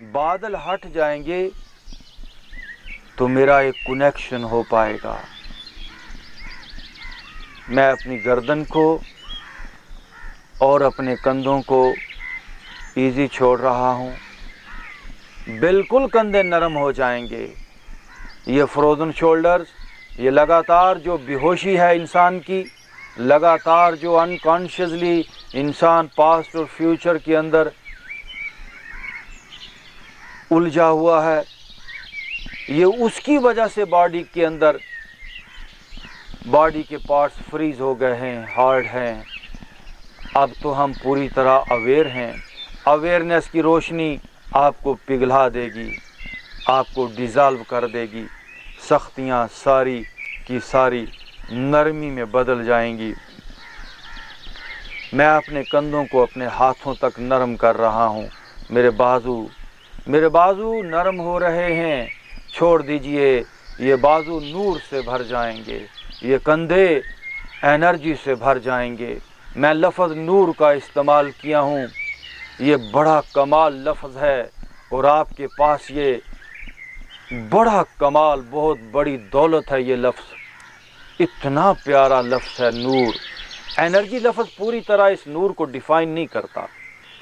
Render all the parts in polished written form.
بادل ہٹ جائیں گے تو میرا ایک کنیکشن ہو پائے گا. میں اپنی گردن کو اور اپنے کندھوں کو ایزی چھوڑ رہا ہوں. بالکل کندھے نرم ہو جائیں گے. یہ فروزن شولڈرز، یہ لگاتار جو بے ہوشی ہے انسان کی، لگاتار جو انکانشیسلی انسان پاسٹ اور فیوچر کے اندر الجھا ہوا ہے، یہ اس کی وجہ سے باڈی کے اندر باڈی کے پارٹس فریز ہو گئے ہیں، ہارڈ ہیں. اب تو ہم پوری طرح اویئر ہیں. اویئرنیس کی روشنی آپ کو پگھلا دے گی، آپ کو ڈیزالو کر دے گی. سختیاں ساری کی ساری نرمی میں بدل جائیں گی. میں اپنے کندھوں کو اپنے ہاتھوں تک نرم کر رہا ہوں. میرے بازو نرم ہو رہے ہیں. چھوڑ دیجئے، یہ بازو نور سے بھر جائیں گے، یہ کندھے انرجی سے بھر جائیں گے. میں لفظ نور کا استعمال کیا ہوں، یہ بڑا کمال لفظ ہے، اور آپ کے پاس یہ بڑا کمال، بہت بڑی دولت ہے. یہ لفظ اتنا پیارا لفظ ہے نور. انرجی لفظ پوری طرح اس نور کو ڈیفائن نہیں کرتا.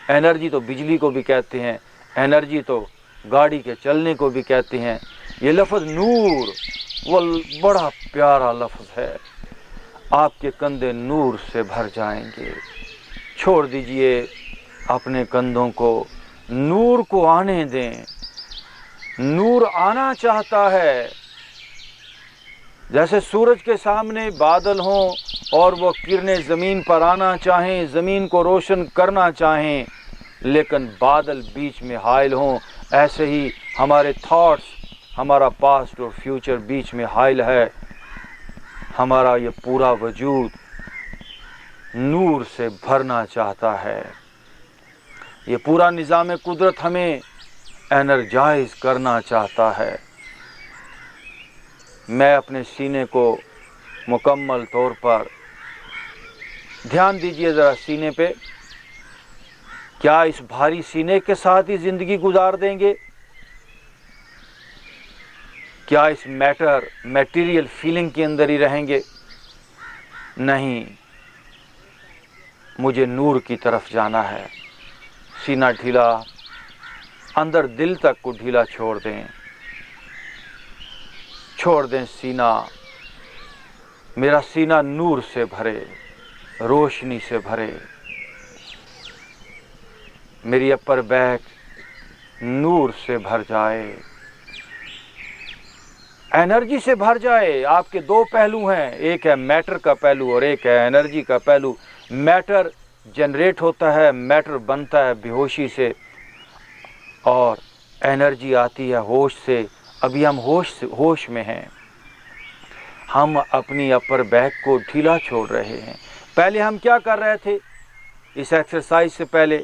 انرجی تو بجلی کو بھی کہتے ہیں، انرجی تو گاڑی کے چلنے کو بھی کہتے ہیں. یہ لفظ نور وہ بڑا پیارا لفظ ہے. آپ کے کندھے نور سے بھر جائیں گے. چھوڑ دیجئے اپنے کندھوں کو، نور کو آنے دیں. نور آنا چاہتا ہے. جیسے سورج کے سامنے بادل ہوں اور وہ کرنیں زمین پر آنا چاہیں، زمین کو روشن کرنا چاہیں، لیکن بادل بیچ میں حائل ہوں، ایسے ہی ہمارے تھاٹس، ہمارا پاسٹ اور فیوچر بیچ میں حائل ہے. ہمارا یہ پورا وجود نور سے بھرنا چاہتا ہے. یہ پورا نظام قدرت ہمیں انرجائز کرنا چاہتا ہے. میں اپنے سینے کو مکمل طور پر دھیان دیجئے ذرا سینے پہ. کیا اس بھاری سینے کے ساتھ ہی زندگی گزار دیں گے؟ کیا اس میٹیریل فیلنگ کے اندر ہی رہیں گے؟ نہیں، مجھے نور کی طرف جانا ہے. سینہ ڈھیلا، اندر دل تک کو ڈھیلا چھوڑ دیں. چھوڑ دیں سینہ. میرا سینہ نور سے بھرے، روشنی سے بھرے. میری اپر بیک نور سے بھر جائے، انرجی سے بھر جائے. آپ کے دو پہلو ہیں، ایک ہے میٹر کا پہلو اور ایک ہے انرجی کا پہلو. میٹر جنریٹ ہوتا ہے، میٹر بنتا ہے بے ہوشی سے، اور انرجی آتی ہے ہوش سے. ابھی ہم ہوش میں ہیں. ہم اپنی اپر بیک کو ڈھیلا چھوڑ رہے ہیں. پہلے ہم کیا کر رہے تھے؟ اس ایکسرسائز سے پہلے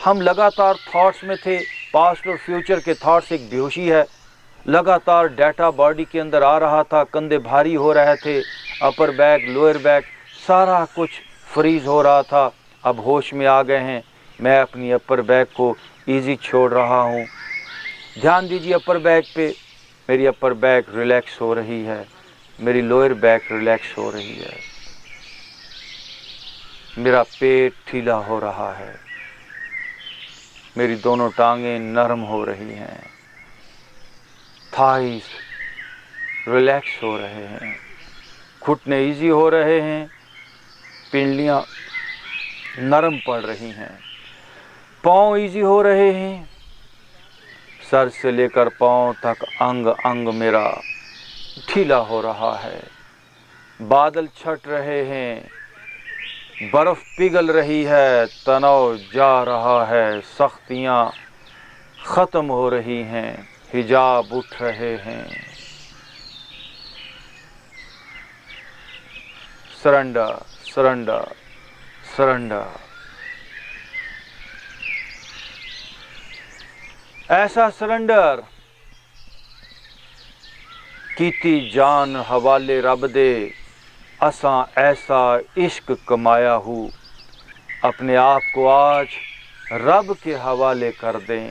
ہم لگاتار تھاٹس میں تھے. پاسٹ اور فیوچر کے تھاٹس ایک بے ہوشی ہے. لگاتار ڈیٹا باڈی کے اندر آ رہا تھا، کندھے بھاری ہو رہے تھے، اپر بیک لوئر بیک سارا کچھ فریز ہو رہا تھا. اب ہوش میں آ گئے ہیں. میں اپنی اپر بیک کو ایزی چھوڑ رہا ہوں. دھیان دیجیے اپر بیک پہ. میری اپر بیک ریلیکس ہو رہی ہے، میری لوئر بیک ریلیکس ہو رہی ہے. میرا پیٹ ڈھیلا ہو رہا ہے، میری دونوں ٹانگیں نرم ہو رہی ہیں. تھائز ریلیکس ہو رہے ہیں، گھٹنے ایزی ہو رہے ہیں، پنڈلیاں نرم پڑ رہی ہیں، پاؤں ایزی ہو رہے ہیں. سر سے لے کر پاؤں تک انگ انگ میرا ڈھیلا ہو رہا ہے. بادل چھٹ رہے ہیں، برف پگھل رہی ہے، تناؤ جا رہا ہے، سختیاں ختم ہو رہی ہیں، حجاب اٹھ رہے ہیں. Surrender surrender surrender. ایسا سرنڈر کیتی جان حوالے رب دے، اساں ایسا عشق کمایا ہو. اپنے آپ کو آج رب کے حوالے کر دیں.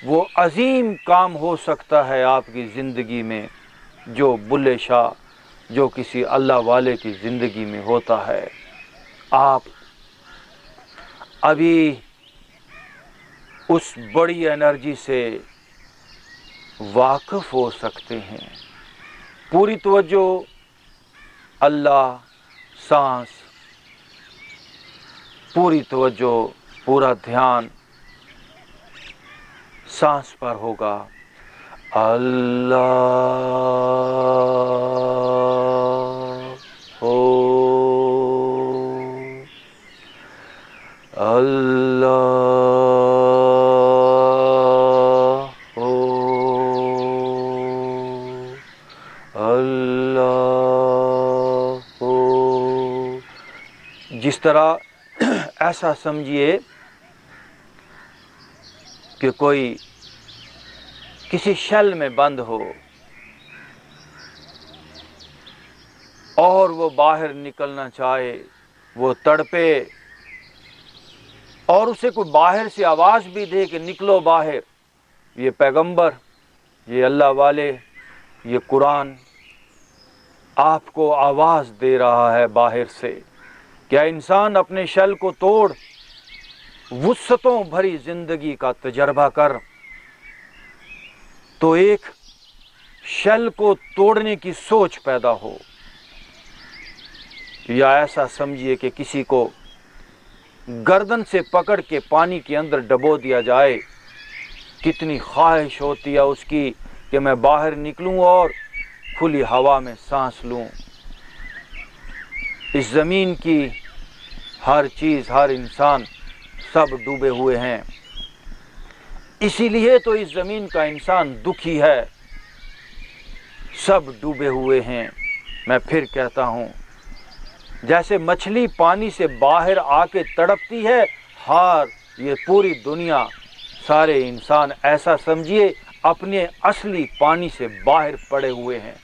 وہ عظیم کام ہو سکتا ہے آپ کی زندگی میں جو بلے شاہ، جو کسی اللہ والے کی زندگی میں ہوتا ہے۔ آپ ابھی اس بڑی انرجی سے واقف ہو سکتے ہیں۔ پوری توجہ، اللہ، سانس، پوری توجہ، پورا دھیان سانس پر ہوگا۔ اللہ ہو، اللہ ہو، اللہ ہو۔ جس طرح ایسا سمجھیے کہ کوئی کسی شیل میں بند ہو اور وہ باہر نکلنا چاہے، وہ تڑپے، اور اسے کوئی باہر سے آواز بھی دے کہ نکلو باہر۔ یہ پیغمبر، یہ اللہ والے، یہ قرآن آپ کو آواز دے رہا ہے باہر سے، کیا انسان اپنے شیل کو توڑ، وسعتوں بھری زندگی کا تجربہ کر، تو ایک شیل کو توڑنے کی سوچ پیدا ہو، یا ایسا سمجھیے کہ کسی کو گردن سے پکڑ کے پانی کے اندر ڈبو دیا جائے، کتنی خواہش ہوتی ہے اس کی کہ میں باہر نکلوں اور کھلی ہوا میں سانس لوں۔ اس زمین کی ہر چیز، ہر انسان، سب ڈوبے ہوئے ہیں۔ اسی لیے تو اس زمین کا انسان دکھی ہے، سب ڈوبے ہوئے ہیں۔ میں پھر کہتا ہوں، جیسے مچھلی پانی سے باہر آ کے تڑپتی ہے، یہ پوری دنیا، سارے انسان ایسا سمجھیے اپنے اصلی پانی سے باہر پڑے ہوئے ہیں،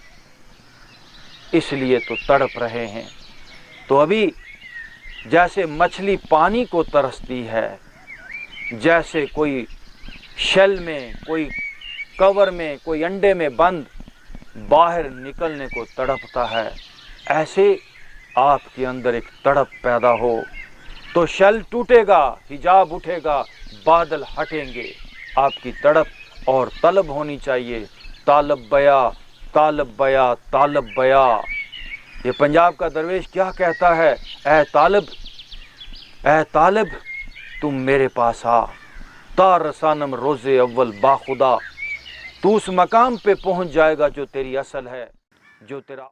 اس لیے تو تڑپ رہے ہیں۔ تو ابھی جیسے مچھلی پانی کو ترستی ہے، جیسے کوئی شیل میں، کوئی کور میں، کوئی انڈے میں بند باہر نکلنے کو تڑپتا ہے، ایسے آپ کے اندر ایک تڑپ پیدا ہو تو شیل ٹوٹے گا، حجاب اٹھے گا، بادل ہٹیں گے۔ آپ کی تڑپ اور طلب ہونی چاہیے، طالب بیا، طالب بیا، طالب بیا۔ یہ پنجاب کا درویش کیا کہتا ہے؟ اے طالب، اے طالب، تم میرے پاس آ، تا رسانم روز اول باخدا۔ تو اس مقام پہ پہنچ جائے گا جو تیری اصل ہے، جو تیرا